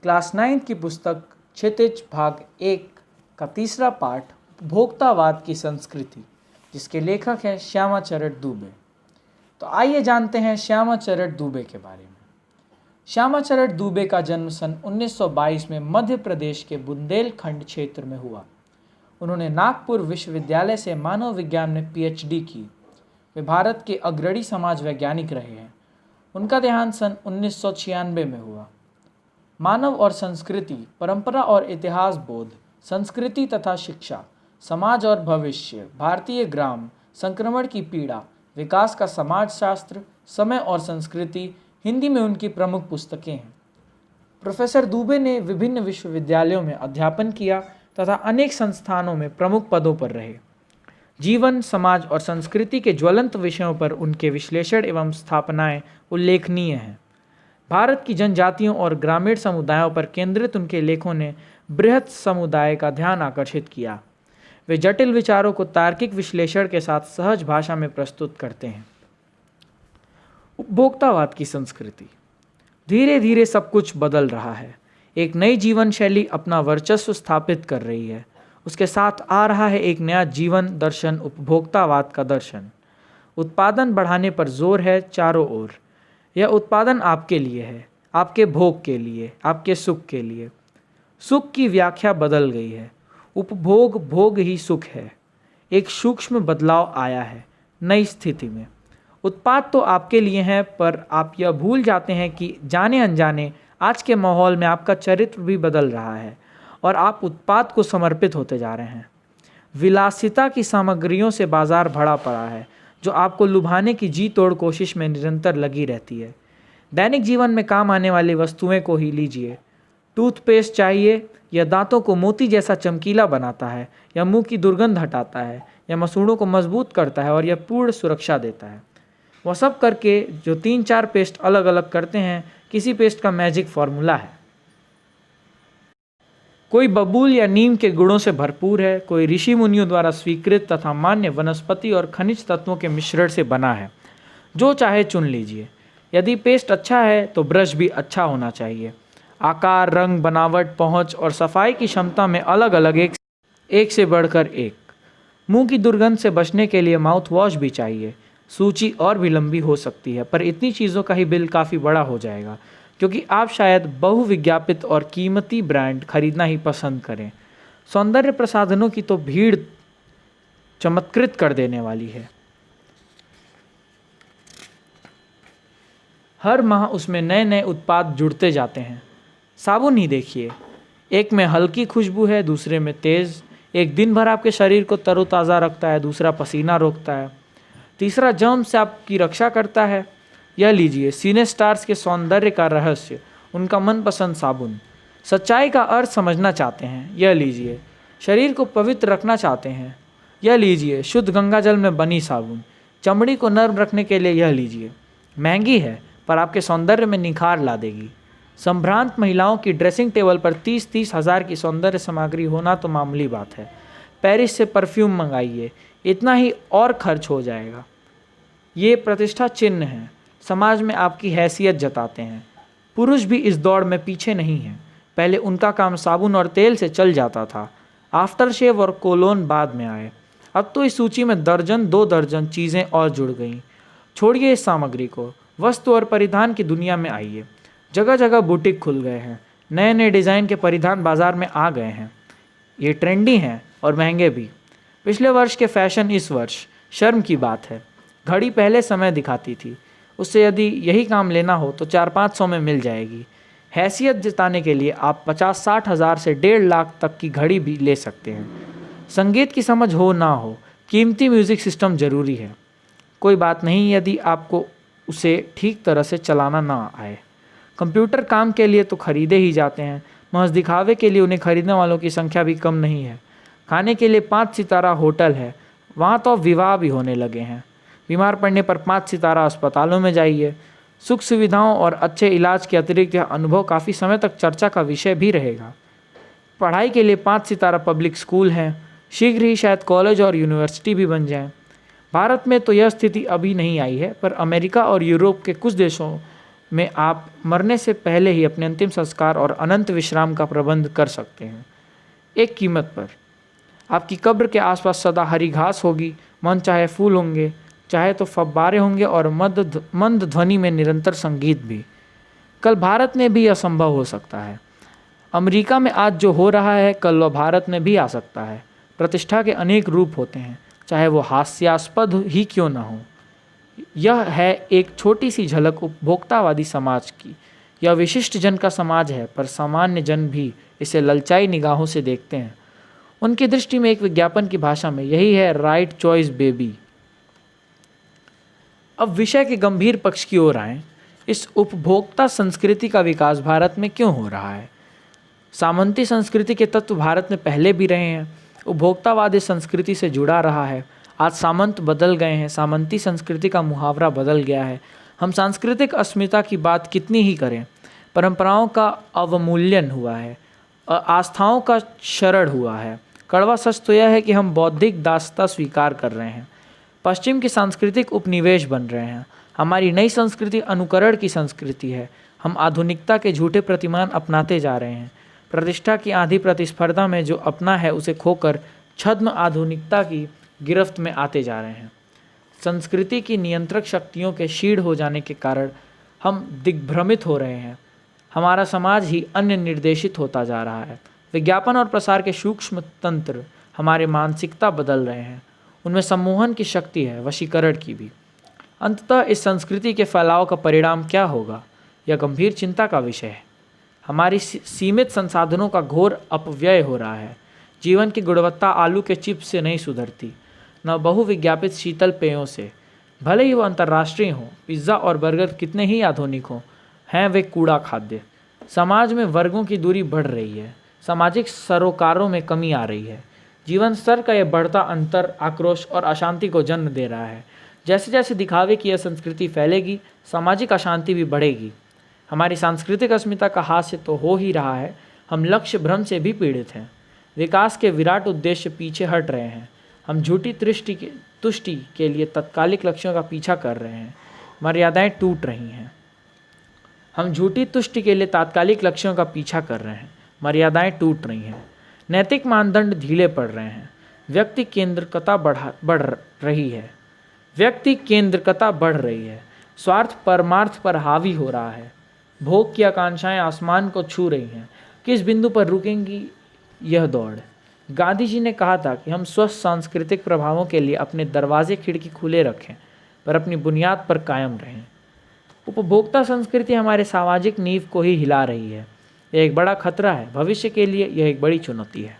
Class 9 की पुस्तक क्षितिज भाग 1 का तीसरा पाठ उपभोक्तावाद की संस्कृति, जिसके लेखक हैं श्यामा चरण दुबे। तो आइए जानते हैं श्यामा चरण दुबे के बारे में। श्यामा चरण दुबे का जन्म सन 1922 में मध्य प्रदेश के बुंदेलखंड क्षेत्र में हुआ। उन्होंने नागपुर विश्वविद्यालय से मानव विज्ञान में PhD की। वे भारत के अग्रणी समाज वैज्ञानिक रहे हैं। उनका देहांत सन 1996 में हुआ। मानव और संस्कृति, परंपरा और इतिहास बोध, संस्कृति तथा शिक्षा, समाज और भविष्य, भारतीय ग्राम, संक्रमण की पीड़ा, विकास का समाजशास्त्र, समय और संस्कृति हिंदी में उनकी प्रमुख पुस्तकें हैं। प्रोफेसर दुबे ने विभिन्न विश्वविद्यालयों में अध्यापन किया तथा अनेक संस्थानों में प्रमुख पदों पर रहे। जीवन, समाज और संस्कृति के ज्वलंत विषयों पर उनके विश्लेषण एवं स्थापनाएं उल्लेखनीय हैं। भारत की जनजातियों और ग्रामीण समुदायों पर केंद्रित उनके लेखों ने बृहत समुदाय का ध्यान आकर्षित किया। वे जटिल विचारों को तार्किक विश्लेषण के साथ सहज भाषा में प्रस्तुत करते हैं। उपभोक्तावाद की संस्कृति। धीरे धीरे सब कुछ बदल रहा है। एक नई जीवन शैली अपना वर्चस्व स्थापित कर रही है। उसके साथ आ रहा है एक नया जीवन दर्शन, उपभोक्तावाद का दर्शन। उत्पादन बढ़ाने पर जोर है चारों ओर। यह उत्पादन आपके लिए है, आपके भोग के लिए, आपके सुख के लिए। सुख की व्याख्या बदल गई है। उपभोग भोग ही सुख है। एक सूक्ष्म बदलाव आया है नई स्थिति में। उत्पाद तो आपके लिए हैं, पर आप यह भूल जाते हैं कि जाने अनजाने आज के माहौल में आपका चरित्र भी बदल रहा है और आप उत्पाद को समर्पित होते जा रहे हैं। विलासिता की सामग्रियों से बाजार भरा पड़ा है, जो आपको लुभाने की जी तोड़ कोशिश में निरंतर लगी रहती है। दैनिक जीवन में काम आने वाली वस्तुएं को ही लीजिए। टूथपेस्ट चाहिए, यह दांतों को मोती जैसा चमकीला बनाता है, यह मुंह की दुर्गंध हटाता है, यह मसूड़ों को मजबूत करता है और यह पूर्ण सुरक्षा देता है। वह सब करके जो 3-4 पेस्ट अलग अलग करते हैं, किसी पेस्ट का मैजिक फॉर्मूला है। कोई बबूल या नीम के गुणों से भरपूर है, कोई ऋषि मुनियों द्वारा स्वीकृत तथा मान्य वनस्पति और खनिज तत्वों के मिश्रण से बना है। जो चाहे चुन लीजिए। यदि पेस्ट अच्छा है तो ब्रश भी अच्छा होना चाहिए। आकार, रंग, बनावट, पहुंच और सफाई की क्षमता में अलग अलग एक से बढ़कर एक। मुंह की दुर्गंध से बचने के लिए माउथ वॉश भी चाहिए। सूची और भी लंबी हो सकती है, पर इतनी चीज़ों का ही बिल काफ़ी बड़ा हो जाएगा, क्योंकि आप शायद बहुविज्ञापित और कीमती ब्रांड खरीदना ही पसंद करें। सौंदर्य प्रसाधनों की तो भीड़ चमत्कृत कर देने वाली है। हर माह उसमें नए नए उत्पाद जुड़ते जाते हैं। साबुन ही देखिए, एक में हल्की खुशबू है, दूसरे में तेज़। एक दिन भर आपके शरीर को तरोताज़ा रखता है, दूसरा पसीना रोकता है, तीसरा जर्म से आपकी रक्षा करता है। यह लीजिए सिने स्टार्स के सौंदर्य का रहस्य, उनका मनपसंद साबुन। सच्चाई का अर्थ समझना चाहते हैं, यह लीजिए। शरीर को पवित्र रखना चाहते हैं, यह लीजिए शुद्ध गंगाजल में बनी साबुन। चमड़ी को नर्म रखने के लिए यह लीजिए। महंगी है, पर आपके सौंदर्य में निखार ला देगी। संभ्रांत महिलाओं की ड्रेसिंग टेबल पर 30-30 हज़ार की सौंदर्य सामग्री होना तो मामूली बात है। पेरिस से परफ्यूम मंगाइए, इतना ही और खर्च हो जाएगा। ये प्रतिष्ठा चिन्ह हैं, समाज में आपकी हैसियत जताते हैं। पुरुष भी इस दौड़ में पीछे नहीं हैं। पहले उनका काम साबुन और तेल से चल जाता था। आफ्टर शेव और कोलोन बाद में आए। अब तो इस सूची में दर्जन 2 दर्जन चीज़ें और जुड़ गईं। छोड़िए इस सामग्री को, वस्त्र और परिधान की दुनिया में आइए। जगह जगह बुटीक खुल गए हैं। नए नए डिज़ाइन के परिधान बाजार में आ गए हैं। ये ट्रेंडी हैं और महंगे भी। पिछले वर्ष के फैशन इस वर्ष, शर्म की बात है। घड़ी पहले समय दिखाती थी, उससे यदि यही काम लेना हो तो 400-500 में मिल जाएगी। हैसियत जताने के लिए आप 50-60 हज़ार से 1.5 लाख तक की घड़ी भी ले सकते हैं। संगीत की समझ हो ना हो, कीमती म्यूज़िक सिस्टम ज़रूरी है। कोई बात नहीं यदि आपको उसे ठीक तरह से चलाना ना आए। कंप्यूटर काम के लिए तो खरीदे ही जाते हैं। महज दिखावे के लिए उन्हें खरीदने वालों की संख्या भी कम नहीं है। खाने के लिए 5 सितारा होटल है, वहाँ तो विवाह भी होने लगे हैं। बीमार पड़ने पर 5 सितारा अस्पतालों में जाइए। सुख सुविधाओं और अच्छे इलाज के अतिरिक्त यह अनुभव काफ़ी समय तक चर्चा का विषय भी रहेगा। पढ़ाई के लिए 5 सितारा पब्लिक स्कूल हैं। शीघ्र ही शायद कॉलेज और यूनिवर्सिटी भी बन जाएं। भारत में तो यह स्थिति अभी नहीं आई है, पर अमेरिका और यूरोप के कुछ देशों में आप मरने से पहले ही अपने अंतिम संस्कार और अनंत विश्राम का प्रबंध कर सकते हैं। एक कीमत पर आपकी कब्र के आसपास सदा हरी घास होगी, मन चाहे फूल होंगे, चाहे तो फव्वारे होंगे और मंद ध्वनि में निरंतर संगीत भी। कल भारत में भी यह संभव हो सकता है। अमेरिका में आज जो हो रहा है कल वह भारत में भी आ सकता है। प्रतिष्ठा के अनेक रूप होते हैं, चाहे वो हास्यास्पद ही क्यों न हो। यह है एक छोटी सी झलक उपभोक्तावादी समाज की। यह विशिष्ट जन का समाज है, पर सामान्य जन भी इसे ललचाई निगाहों से देखते हैं। उनकी दृष्टि में एक विज्ञापन की भाषा में यही है राइट चॉइस बेबी। अब विषय के गंभीर पक्ष की ओर आएं। इस उपभोक्ता संस्कृति का विकास भारत में क्यों हो रहा है? सामंती संस्कृति के तत्व भारत में पहले भी रहे हैं। उपभोक्तावाद इस संस्कृति से जुड़ा रहा है। आज सामंत बदल गए हैं, सामंती संस्कृति का मुहावरा बदल गया है। हम सांस्कृतिक अस्मिता की बात कितनी ही करें, परंपराओं का अवमूल्यन हुआ है, आस्थाओं का क्षरण हुआ है। कड़वा सच तो यह है कि हम बौद्धिक दासता स्वीकार कर रहे हैं, पश्चिम के सांस्कृतिक उपनिवेश बन रहे हैं। हमारी नई संस्कृति अनुकरण की संस्कृति है। हम आधुनिकता के झूठे प्रतिमान अपनाते जा रहे हैं। प्रतिष्ठा की आधी प्रतिस्पर्धा में जो अपना है उसे खोकर छद्म आधुनिकता की गिरफ्त में आते जा रहे हैं। संस्कृति की नियंत्रक शक्तियों के क्षीण हो जाने के कारण हम दिग्भ्रमित हो रहे हैं। हमारा समाज ही अन्य निर्देशित होता जा रहा है। विज्ञापन और प्रसार के सूक्ष्म तंत्र हमारे मानसिकता बदल रहे हैं। उनमें सम्मोहन की शक्ति है, वशीकरण की भी। अंततः इस संस्कृति के फैलाव का परिणाम क्या होगा, यह गंभीर चिंता का विषय है। हमारी सीमित संसाधनों का घोर अपव्यय हो रहा है। जीवन की गुणवत्ता आलू के चिप्स से नहीं सुधरती, न बहुविज्ञापित शीतल पेयों से। भले ही वो अंतर्राष्ट्रीय हों, पिज्ज़ा और बर्गर कितने ही आधुनिक हों, हैं वे कूड़ा खाद्य। समाज में वर्गों की दूरी बढ़ रही है, सामाजिक सरोकारों में कमी आ रही है। जीवन स्तर का यह बढ़ता अंतर आक्रोश और अशांति को जन्म दे रहा है। जैसे जैसे दिखावे की यह संस्कृति फैलेगी, सामाजिक अशांति भी बढ़ेगी। हमारी सांस्कृतिक अस्मिता का हास्य तो हो ही रहा है, हम लक्ष्य भ्रम से भी पीड़ित हैं। विकास के विराट उद्देश्य पीछे हट रहे हैं। हम झूठी तुष्टि के लिए तत्कालिक लक्ष्यों का पीछा कर रहे हैं। मर्यादाएं टूट रही हैं। हम झूठी तुष्टि के लिए तात्कालिक लक्ष्यों का पीछा कर रहे हैं। मर्यादाएं टूट रही हैं। नैतिक मानदंड ढीले पड़ रहे हैं। व्यक्ति केंद्रिकता बढ़ रही है। व्यक्ति केंद्रिकता बढ़ रही है। स्वार्थ परमार्थ पर हावी हो रहा है। भोग की आकांक्षाएं आसमान को छू रही हैं। किस बिंदु पर रुकेंगी यह दौड़? गांधी जी ने कहा था कि हम स्वस्थ सांस्कृतिक प्रभावों के लिए अपने दरवाजे खिड़की खुले रखें, पर अपनी बुनियाद पर कायम रहें। उपभोक्ता संस्कृति हमारे सामाजिक नींव को ही हिला रही है। यह एक बड़ा खतरा है। भविष्य के लिए यह एक बड़ी चुनौती है।